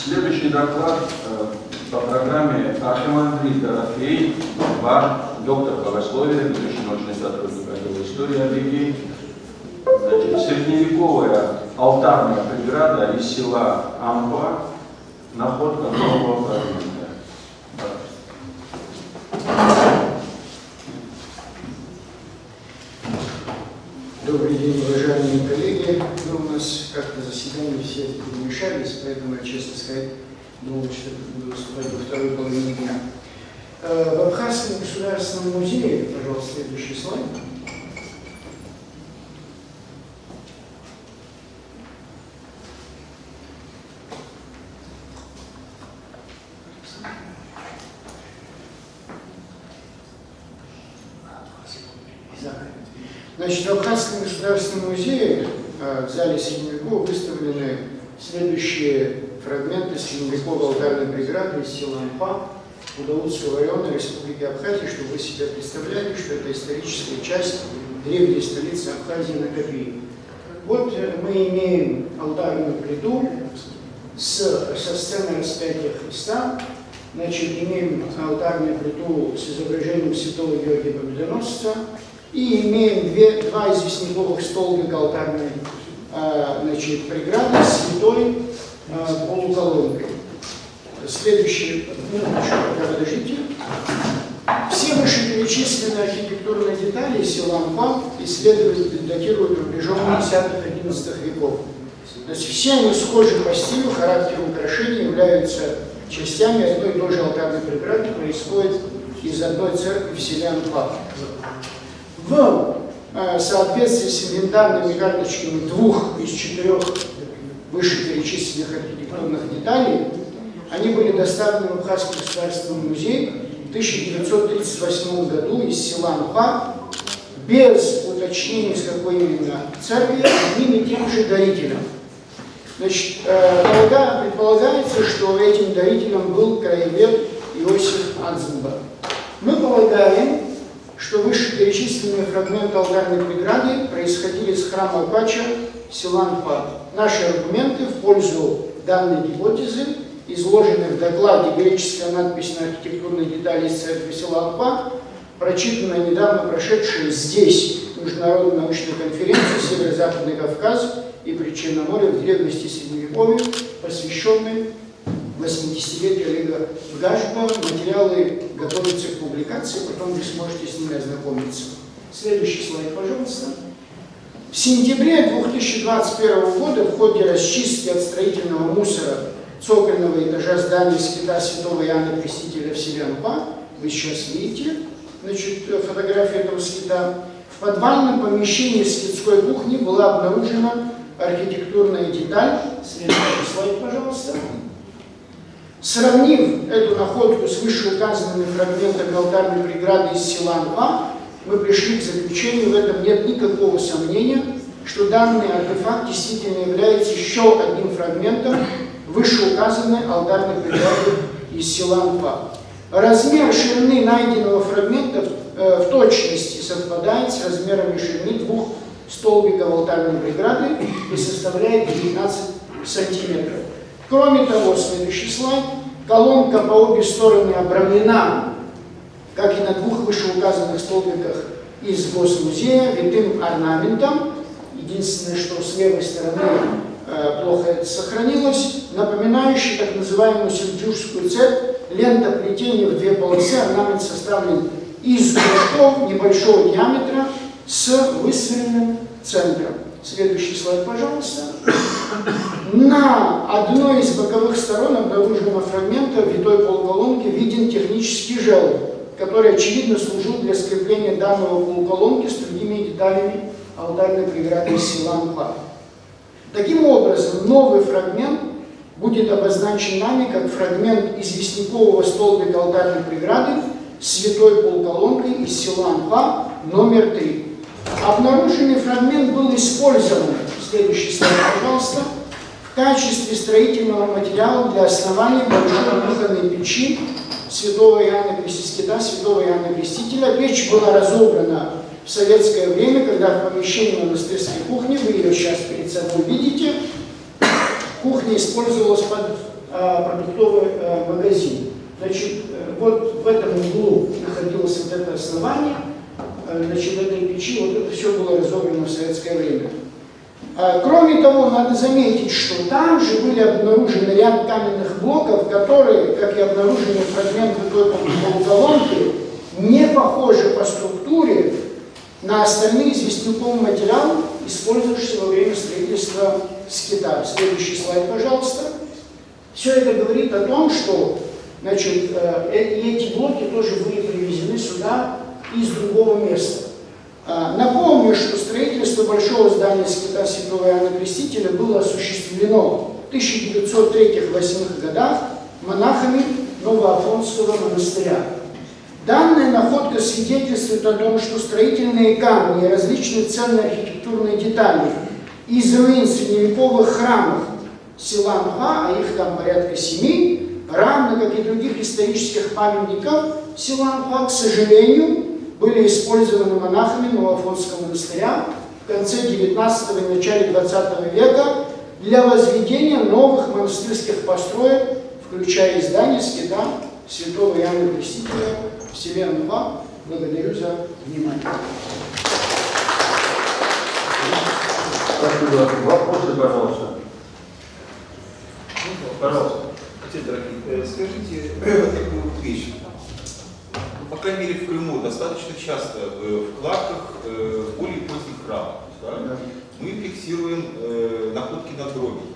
Следующий доклад по программе Архимандрит Дорофей, ваш доктор богословия, ведущий научный сотрудник отдела истории Адыгеи. Значит, средневековая алтарная преграда из села Ампа, находка нового фрагмента. Добрый день, уважаемые коллеги. У нас как-то заседания все перемешались, поэтому я, честно сказать, думал, что буду выступать во второй половине дня. В Абхазском государственном музее, пожалуйста, следующий слайд. Значит, в Абхазском государственном музее в зале средневекового выставлены следующие фрагменты средневековой алтарной преграды из села Ампа Удаутского района Республики Абхазия, чтобы вы себе представляли, что это историческая часть древней столицы Абхазии Накопии. Вот мы имеем алтарную плиту со сценой распятия Христа. Значит, имеем алтарную плиту с изображением святого Георгия Победоносца. И имеем два известняковых столбика алтарной преграды с святой полуколонкой. Следующий, пока подождите. Все вышеперечисленные архитектурные детали села Ампа исследователи датируют рубежом 10-11 веков. То есть все они схожи по стилю, характеру украшений, являются частями одной и той же алтарной преграды, происходит из одной церкви в селе Ампа. В соответствии с инвентарными карточками 2 из 4 вышеперечисленных архитектурных деталей, они были доставлены в Абхазский государственный музей в 1938 году из села Ампа без уточнения, с какой именно церкви, одним и тем же дарителем. Значит, предполагается, что этим дарителем был краевед Иосиф Анценбах. Мы полагаем, что вышеперечисленные фрагменты алтарной преграды происходили с храма Апача села Ампа. Наши аргументы в пользу данной гипотезы изложены в докладе «Греческая надпись на архитектурной детали из церкви села Ампа», прочитанная недавно прошедшая здесь международная научная конференция «Северо-Западный Кавказ и Причерноморье в древности и Средневековье», посвященной 80-летию Олега Гашба. Материалы готовятся к публикации, потом вы сможете с ними ознакомиться. Следующий слайд, пожалуйста. В сентябре 2021 года в ходе расчистки от строительного мусора цокольного этажа здания скита святого Иоанна Крестителя в селе Ампа, вы сейчас видите, значит, фотографию этого скита, в подвальном помещении скитской кухни была обнаружена архитектурная деталь. Следующий слайд, пожалуйста. Сравнив эту находку с вышеуказанными фрагментами алтарной преграды из села Ампа, мы пришли к заключению, в этом нет никакого сомнения, что данный артефакт действительно является еще одним фрагментом вышеуказанной алтарной преграды из села Ампа. Размер ширины найденного фрагмента в точности совпадает с размерами ширины 2 столбиков алтарной преграды и составляет 19 сантиметров. Кроме того, следующий слайд, колонка по обе стороны обрамлена, как и на 2 вышеуказанных столбиках из Госмузея, витым орнаментом. Единственное, что с левой стороны плохо это сохранилось, напоминающий так называемую сельджукскую цепь, лента плетения в 2 полосы, орнамент составлен из кружков небольшого диаметра с высверленным центром. Следующий слайд, пожалуйста. На одной из боковых сторон обнаруженного фрагмента витой полуколонки виден технический желоб, который, очевидно, служил для скрепления данного полуколонки с другими деталями алтарной преграды из села Ампа. Таким образом, новый фрагмент будет обозначен нами как фрагмент известнякового столбика алтарной преграды с святой полуколонкой из села Ампа номер 3. Обнаруженный фрагмент был использован, следующий слайд, пожалуйста, в качестве строительного материала для основания большой кухонной печи святого Иоанна Крестителя, святого Иоанна Крестителя. Печь была разобрана в советское время, когда в помещении монастырской кухни, вы ее сейчас перед собой видите, кухня использовалась под продуктовый магазин. Значит, вот в этом углу находилось вот это основание, значит, этой печи, вот это все было разорвано в советское время. Кроме того, надо заметить, что там же были обнаружены ряд каменных блоков, которые, как и обнаружены фрагменты той полуколонки, не похожи по структуре на остальные известняковые материалы, использовавшиеся во время строительства скита. Следующий слайд, пожалуйста. Все это говорит о том, что, значит, эти блоки тоже были привезены сюда из другого места. Напомню, что строительство большого здания скита Святого Иоанна Крестителя было осуществлено в 1903-1908 годах монахами Новоафонского монастыря. Данная находка свидетельствует о том, что строительные камни и различные ценные архитектурные детали из руин средневековых храмов села Нуга, а их там порядка 7, равно как и других исторических памятников села Нуга, к сожалению, были использованы монахами Новоафонского монастыря в конце 19 и начале 20 века для возведения новых монастырских построек, включая здание скита Святого Иоанна Крестителя в селе Нуга. Благодарю за внимание. Спасибо. Вопросы, пожалуйста. Пожалуйста. Отец дорогой, скажите такую вот вещь. По крайней мере, в Крыму достаточно часто в кладках более поздних храмов, да, мы фиксируем находки надгробий.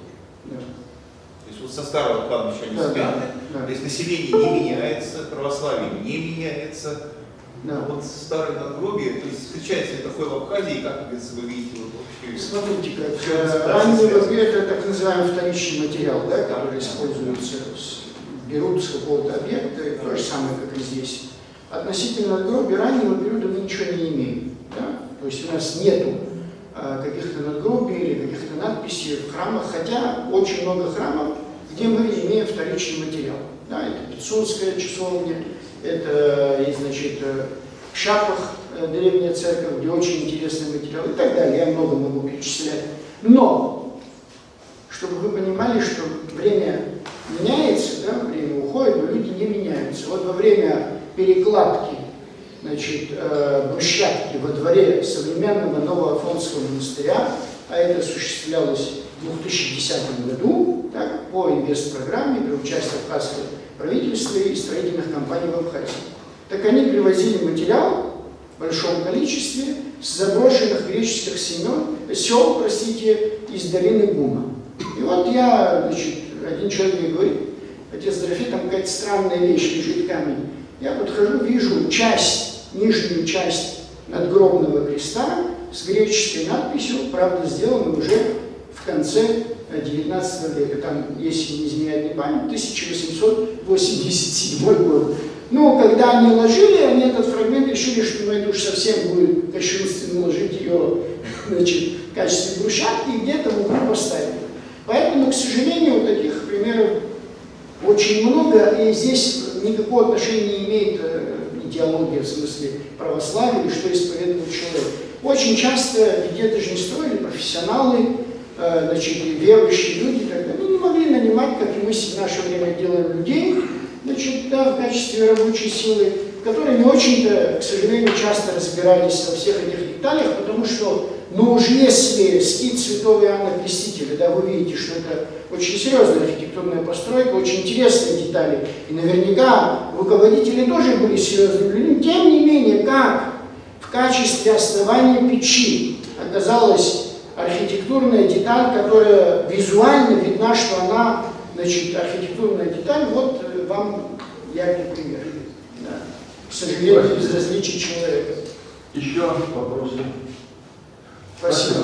То есть вот со старого кладбища они спрятаны, то есть население не меняется, православие не меняется. Вот старые надгробия, то есть встречается ли такое в Абхазии, как вы видите вот вообще? Смотрите, как ранние надгробия, это так называемый вторичный материал, да, который используется, берут с какого-то объекта, то же самое, как и здесь. Относительно надгробий раннего периода мы ничего не имеем. Да? То есть у нас нету каких-то надгробий или каких-то надписей в храмах, хотя очень много храмов, где мы имеем вторичный материал. Да? Это Пицунская часовня, это, значит, в Шапах древняя церковь, где очень интересный материал и так далее. Я много могу перечислять. Но, чтобы вы понимали, что время меняется, да? Время уходит, но люди не меняются. Вот во время перекладки, значит, брусчатки во дворе современного Новоафонского монастыря, а это осуществлялось в 2010 году, так, по инвестпрограмме при участии абхазского правительства и строительных компаний в Абхазии. Так они привозили материал в большом количестве с заброшенных греческих сел, из долины Гума. И вот значит, один человек мне говорит: отец Дорофей, там какая-то странная вещь, лежит камень. Я подхожу, вижу нижнюю часть надгробного креста с греческой надписью, правда, сделанной уже в конце 19 века. Там, если не изменяет мне память, 1887 год. Но когда они ложили, этот фрагмент решили, что это уж совсем будет кощунственно ложить ее, значит, в качестве брусчатки и где-то в углу поставили. Поэтому, к сожалению, вот таких примеров очень много, и здесь никакого отношения не имеет идеология, в смысле православия, или что исповедует человек. Очень часто, ведь это же не строили профессионалы, значит, верующие люди, тогда не могли нанимать, как и мы в наше время делаем, людей, значит, да, в качестве рабочей силы, которые не очень-то, к сожалению, часто разбирались во всех этих деталях, потому что, ну уж если скит Святого Иоанна Крестителя, да, вы видите, что это очень серьезная архитектурная постройка, очень интересные детали, и наверняка руководители тоже были серьезными людьми, тем не менее, как в качестве основания печи оказалась архитектурная деталь, которая визуально видна, что она, значит, архитектурная деталь, вот вам яркий пример. Да. К сожалению, безразличие человека. Еще вопросы? Спасибо.